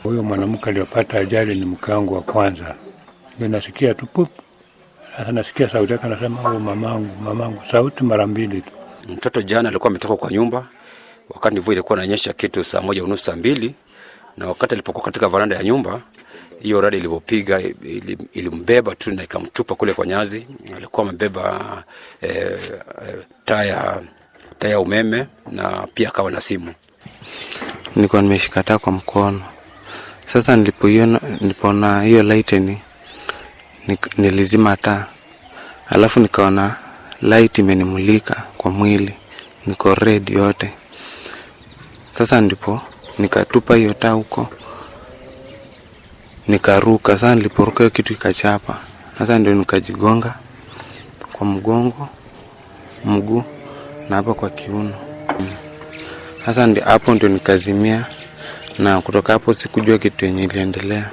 Huyo mwanamke aliyopata ajali ni mke wangu wa kwanza. Nasikia tu pup. Sasa nasikia sauti yake anasema mamangu, sauti mara mbili tu. Mtoto jana alikuwa ametoka kwa nyumba wakati mvua ilikuwa inanyesha kitu saa 1:30 saa 2, na wakati alipokuwa katika varanda ya nyumba, hiyo radi ilipopiga ilimbeba tu na ikamtupa kule kwa nyazi. Alikuwa amebeba taya umeme na pia akawa na simu. Nilikuwa nimeshika taa kwa mkono. Sasa nilipoona hiyo light nilizima taa. Alafu nikaona light imenimulika kwa mwili. Niko red yote. Sasa ndipo nikatupa hiyo taa huko. Nikaruka. Sasa niliporuka hiyo kitu ikachapa. Sasa ndio nikajigonga kwa mgongo, mguu na hapa kwa kiuno. Sasa ndio hapo ndio nikazimia, na kutoka hapo sikujua kitu yenye iliendelea.